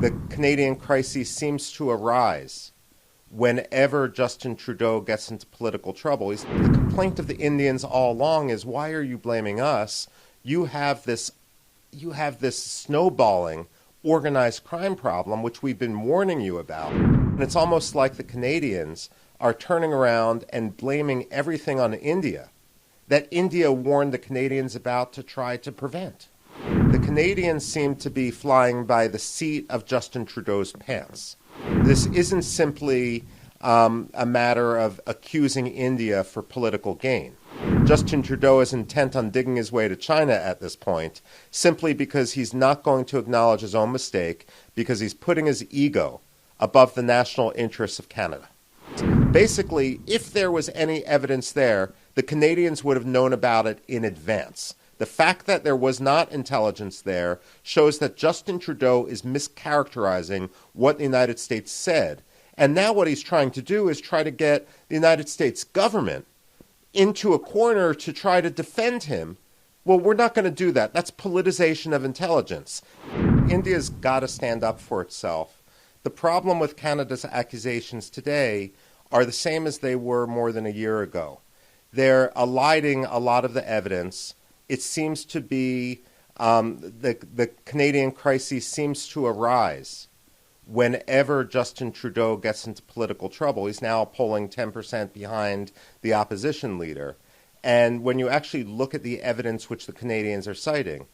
The Canadian crisis seems to arise whenever Justin Trudeau gets into political trouble. The complaint of the Indians all along is, why are you blaming us? You have this snowballing organized crime problem, which we've been warning you about. And it's almost like the Canadians are turning around and blaming everything on India that India warned the Canadians about to try to prevent. The Canadians seem to be flying by the seat of Justin Trudeau's pants. This isn't simply a matter of accusing India for political gain. Justin Trudeau is intent on digging his way to China at this point, simply because he's not going to acknowledge his own mistake, because he's putting his ego above the national interests of Canada. Basically, if there was any evidence there, the Canadians would have known about it in advance. The fact that there was not intelligence there shows that Justin Trudeau is mischaracterizing what the United States said. And now what he's trying to do is try to get the United States government into a corner to try to defend him. Well, we're not going to do that. That's politicization of intelligence. India's got to stand up for itself. The problem with Canada's accusations today are the same as they were more than a year ago. They're eliding a lot of the evidence. It seems to be the Canadian crisis seems to arise whenever Justin Trudeau gets into political trouble. He's now polling 10% behind the opposition leader. And when you actually look at the evidence which the Canadians are citing,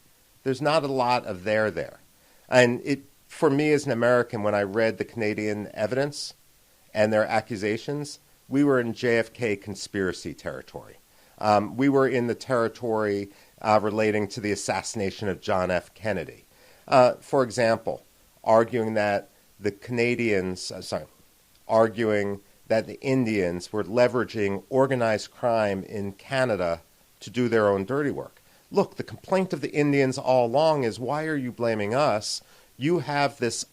there's not a lot of there. And for me as an American, when I read the Canadian evidence and their accusations, we were in JFK conspiracy territory. We were in the territory relating to the assassination of John F. Kennedy. For example, arguing that the Indians were leveraging organized crime in Canada to do their own dirty work. Look, the complaint of the Indians all along is, why are you blaming us? You have this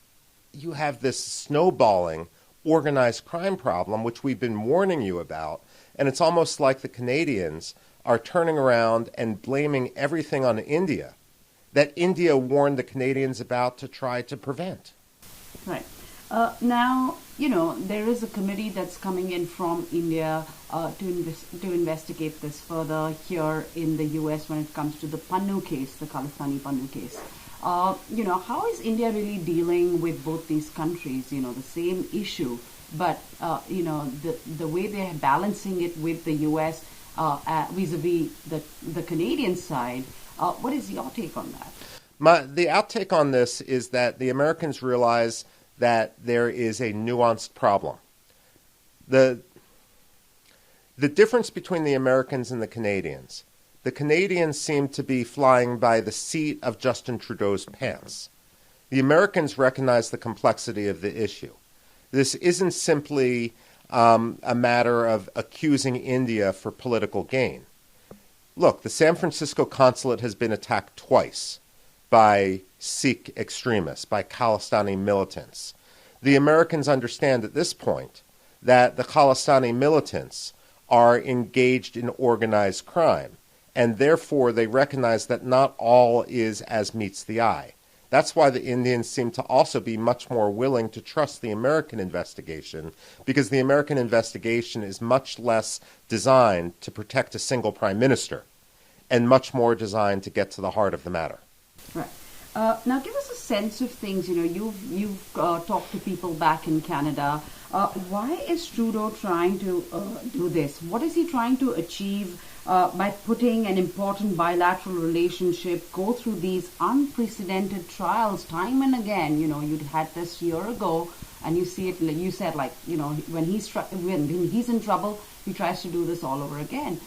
snowballing organized crime problem, which we've been warning you about. And it's almost like the Canadians are turning around and blaming everything on India that India warned the Canadians about to try to prevent. Right. Now, there is a committee that's coming in from India to investigate this further here in the U.S. when it comes to the Pannu case, the Khalistani Pannu case. How is India really dealing with both these countries? The same issue, but the way they're balancing it with the U.S. Vis-a-vis the Canadian side. What is your take on that? The outtake on this is that the Americans realize that there is a nuanced problem. The difference between the Americans and the Canadians seem to be flying by the seat of Justin Trudeau's pants. The Americans recognize the complexity of the issue. This isn't simply a matter of accusing India for political gain. Look, the San Francisco consulate has been attacked twice by Sikh extremists, by Khalistani militants. The Americans understand at this point that the Khalistani militants are engaged in organized crime, and therefore they recognize that not all is as meets the eye. That's why the Indians seem to also be much more willing to trust the American investigation, because the American investigation is much less designed to protect a single prime minister and much more designed to get to the heart of the matter. Right. Now give us a sense of things. You've talked to people back in Canada. Why is Trudeau trying to do this? What is he trying to achieve by putting an important bilateral relationship, go through these unprecedented trials time and again? You had this year ago, and you see it. You said, when he's in trouble, he tries to do this all over again.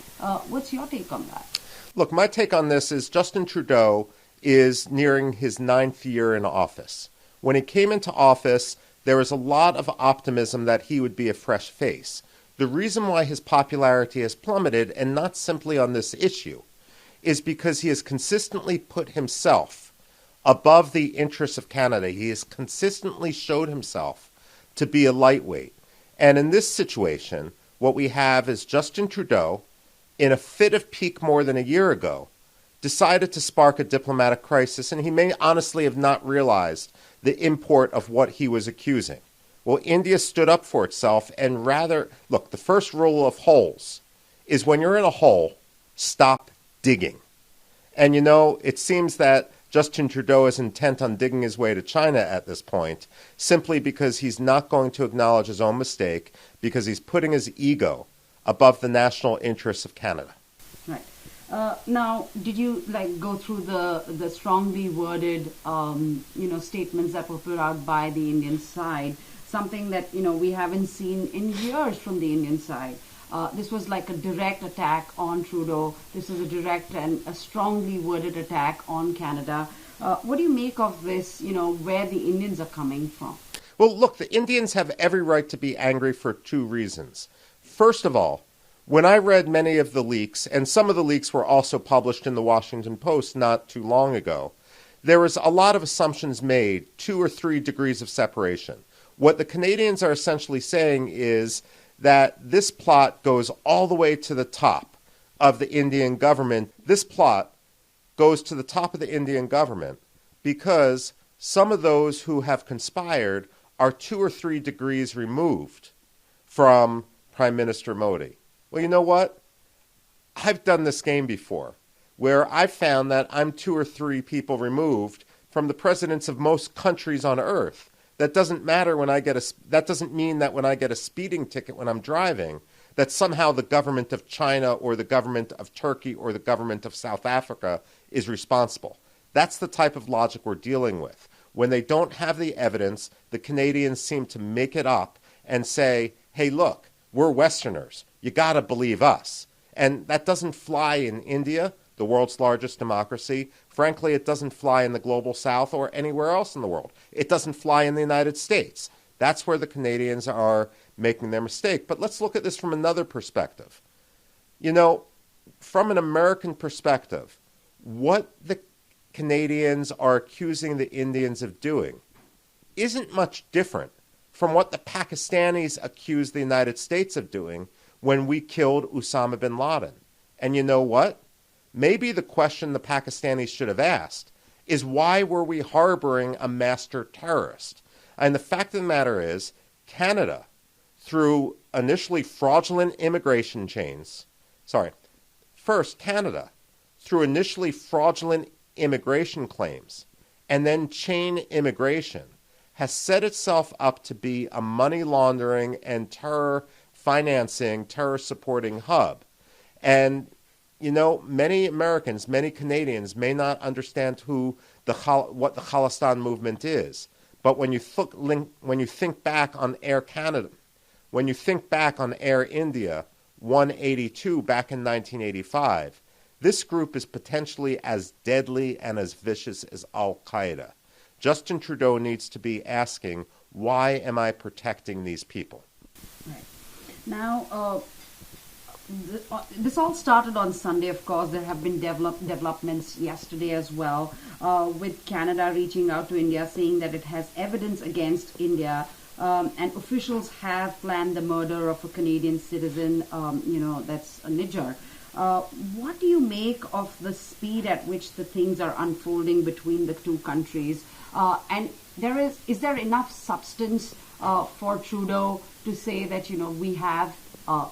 What's your take on that? Look, my take on this is Justin Trudeau is nearing his 9th year in office. When he came into office, there was a lot of optimism that he would be a fresh face. The reason why his popularity has plummeted, and not simply on this issue, is because he has consistently put himself above the interests of Canada. He has consistently showed himself to be a lightweight. And in this situation, what we have is Justin Trudeau, in a fit of pique more than a year ago, decided to spark a diplomatic crisis, and he may honestly have not realized the import of what he was accusing. Well, India stood up for itself and look, the first rule of holes is when you're in a hole, stop digging. And it seems that Justin Trudeau is intent on digging his way to China at this point, simply because he's not going to acknowledge his own mistake, because he's putting his ego above the national interests of Canada. Right. Now, did you go through the strongly worded statements that were put out by the Indian side? Something that we haven't seen in years from the Indian side. This was like a direct attack on Trudeau. This is a direct and a strongly worded attack on Canada. What do you make of this, where the Indians are coming from? Well, look, the Indians have every right to be angry for two reasons. First of all, when I read many of the leaks, and some of the leaks were also published in the Washington Post not too long ago, there was a lot of assumptions made, 2 or 3 degrees of separation. What the Canadians are essentially saying is that this plot goes all the way to the top of the Indian government. This plot goes to the top of the Indian government because some of those who have conspired are 2 or 3 degrees removed from Prime Minister Modi. Well, you know what? I've done this game before, where I've found that I'm 2 or 3 people removed from the presidents of most countries on earth. That doesn't mean that when I get a speeding ticket when I'm driving, that somehow the government of China or the government of Turkey or the government of South Africa is responsible. That's the type of logic we're dealing with. When they don't have the evidence, the Canadians seem to make it up and say, hey, look, we're Westerners. You got to believe us. And that doesn't fly in India, the world's largest democracy. Frankly, it doesn't fly in the global south or anywhere else in the world. It doesn't fly in the United States. That's where the Canadians are making their mistake. But let's look at this from another perspective. From an American perspective, what the Canadians are accusing the Indians of doing isn't much different from what the Pakistanis accused the United States of doing when we killed Osama bin Laden. And you know what? Maybe the question the Pakistanis should have asked is, why were we harboring a master terrorist? And the fact of the matter is, Canada, through initially fraudulent immigration claims, and then chain immigration, has set itself up to be a money laundering and terror financing, terror supporting hub. And many Americans, many Canadians may not understand what the Khalistan movement is. But when you think back on Air Canada, when you think back on Air India 182 back in 1985, this group is potentially as deadly and as vicious as Al-Qaeda. Justin Trudeau needs to be asking, why am I protecting these people? Right. Now, this all started on Sunday, of course. There have been developments yesterday as well, with Canada reaching out to India, saying that it has evidence against India, and officials have planned the murder of a Canadian citizen, that's a Niger. What do you make of the speed at which the things are unfolding between the two countries? And is there enough substance for Trudeau to say that, we have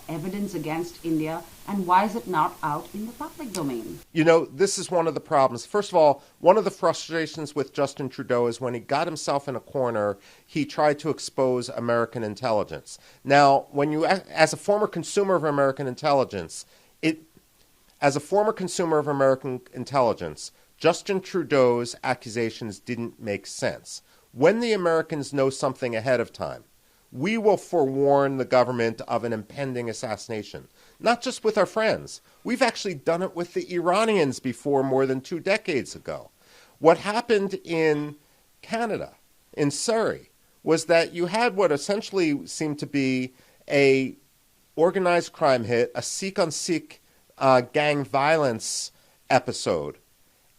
evidence against India, and why is it not out in the public domain? This is one of the problems. First of all, one of the frustrations with Justin Trudeau is when he got himself in a corner, he tried to expose American intelligence. Now, as a former consumer of American intelligence, Justin Trudeau's accusations didn't make sense. When the Americans know something ahead of time, we will forewarn the government of an impending assassination. Not just with our friends. We've actually done it with the Iranians before, more than 2 decades ago. What happened in Canada, in Surrey, was that you had what essentially seemed to be a organized crime hit, a Sikh-on-Sikh gang violence episode.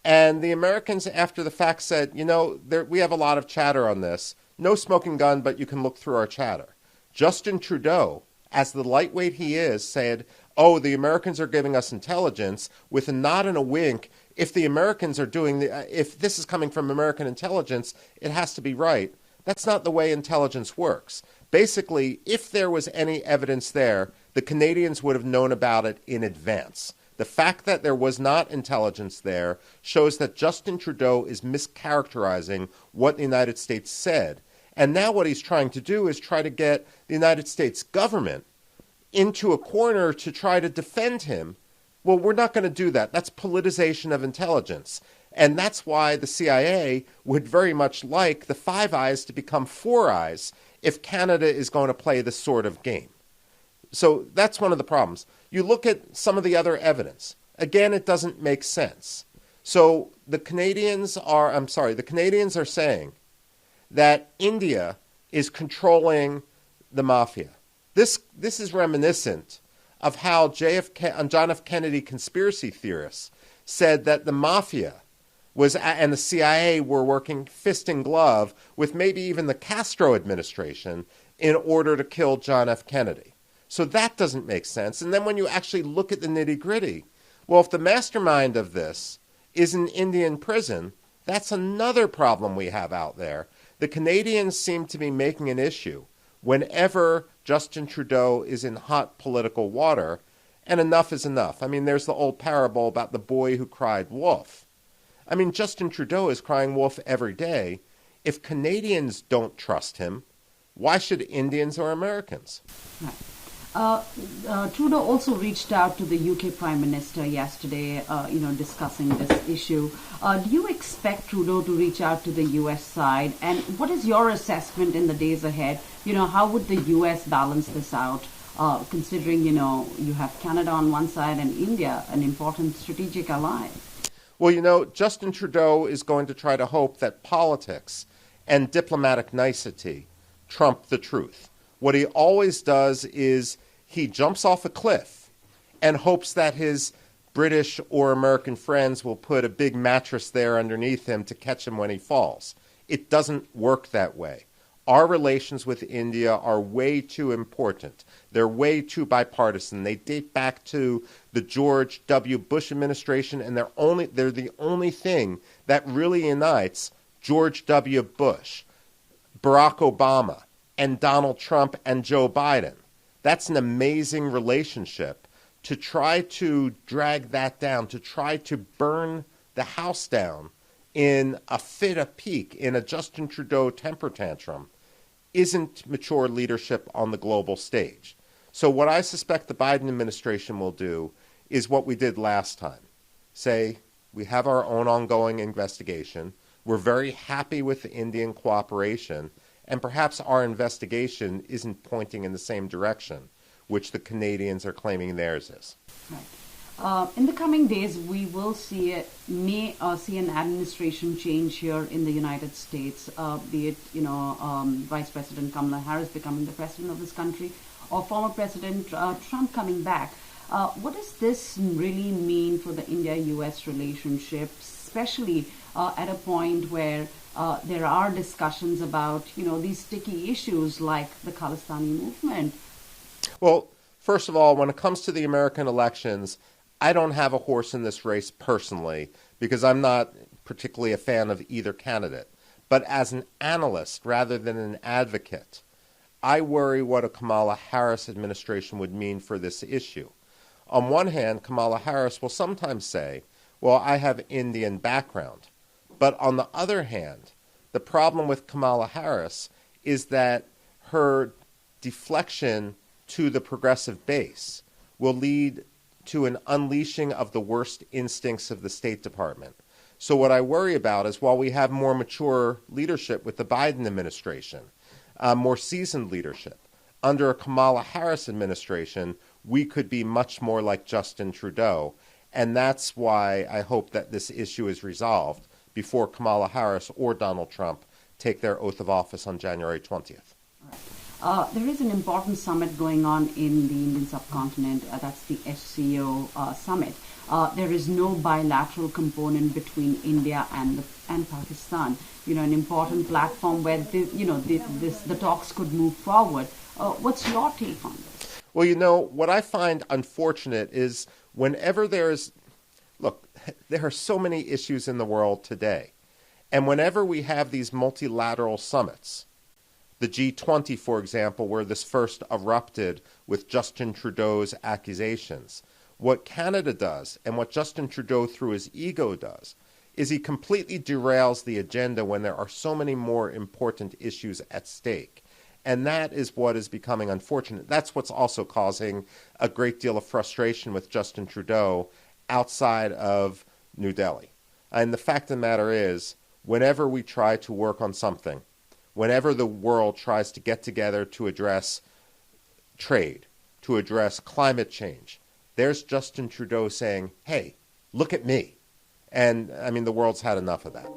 And the Americans, after the fact, said, we have a lot of chatter on this. No smoking gun, but you can look through our chatter. Justin Trudeau, as the lightweight he is, said, the Americans are giving us intelligence. With a nod and a wink, if the Americans are doing if this is coming from American intelligence, it has to be right. That's not the way intelligence works. Basically, if there was any evidence there, the Canadians would have known about it in advance. The fact that there was not intelligence there shows that Justin Trudeau is mischaracterizing what the United States said. And now what he's trying to do is try to get the United States government into a corner to try to defend him. Well, we're not going to do that. That's politicization of intelligence. And that's why the CIA would very much like the Five Eyes to become Four Eyes if Canada is going to play this sort of game. So that's one of the problems. You look at some of the other evidence. Again, it doesn't make sense. So the Canadians are saying that India is controlling the mafia. This is reminiscent of how John F. Kennedy conspiracy theorists said that the mafia and the CIA were working fist and glove with maybe even the Castro administration in order to kill John F. Kennedy. So that doesn't make sense. And then when you actually look at the nitty-gritty, well, if the mastermind of this is in Indian prison, that's another problem we have out there. The Canadians seem to be making an issue whenever Justin Trudeau is in hot political water, and enough is enough. I mean, there's the old parable about the boy who cried wolf. I mean, Justin Trudeau is crying wolf every day. If Canadians don't trust him, why should Indians or Americans? Right. Trudeau also reached out to the UK Prime Minister yesterday, discussing this issue. Do you expect Trudeau to reach out to the US side? And what is your assessment in the days ahead? How would the US balance this out, considering, you have Canada on one side and India, an important strategic ally? Well, Justin Trudeau is going to try to hope that politics and diplomatic nicety trump the truth. What he always does is he jumps off a cliff and hopes that his British or American friends will put a big mattress there underneath him to catch him when he falls. It doesn't work that way. Our relations with India are way too important. They're way too bipartisan. They date back to the George W. Bush administration, and they're the only thing that really unites George W. Bush, Barack Obama, and Donald Trump and Joe Biden. That's an amazing relationship. To try to drag that down, to try to burn the house down in a fit of pique, in a Justin Trudeau temper tantrum, isn't mature leadership on the global stage. So what I suspect the Biden administration will do is what we did last time. Say, we have our own ongoing investigation. We're very happy with the Indian cooperation, and perhaps our investigation isn't pointing in the same direction, which the Canadians are claiming theirs is. Right. In the coming days, we will see an administration change here in the United States, be it Vice President Kamala Harris becoming the president of this country, or former President Trump coming back. What does this really mean for the India-U.S. relationship, especially at a point where there are discussions about, these sticky issues like the Khalistani movement? Well, first of all, when it comes to the American elections, I don't have a horse in this race personally because I'm not particularly a fan of either candidate. But as an analyst rather than an advocate, I worry what a Kamala Harris administration would mean for this issue. On one hand, Kamala Harris will sometimes say, well, I have Indian background. But on the other hand, the problem with Kamala Harris is that her deflection to the progressive base will lead to an unleashing of the worst instincts of the State Department. So what I worry about is while we have more mature leadership with the Biden administration, more seasoned leadership, under a Kamala Harris administration, we could be much more like Justin Trudeau. And that's why I hope that this issue is resolved before Kamala Harris or Donald Trump take their oath of office on January 20th. There is an important summit going on in the Indian subcontinent. That's the SCO summit. There is no bilateral component between India and Pakistan. An important platform where the talks could move forward. What's your take on this? Well, what I find unfortunate is whenever look, there are so many issues in the world today. And whenever we have these multilateral summits, the G20, for example, where this first erupted with Justin Trudeau's accusations, what Canada does and what Justin Trudeau through his ego does is he completely derails the agenda when there are so many more important issues at stake. And that is what is becoming unfortunate. That's what's also causing a great deal of frustration with Justin Trudeau outside of New Delhi. And the fact of the matter is, whenever we try to work on something, whenever the world tries to get together to address trade, to address climate change, there's Justin Trudeau saying, hey, look at me. And, I mean, the world's had enough of that.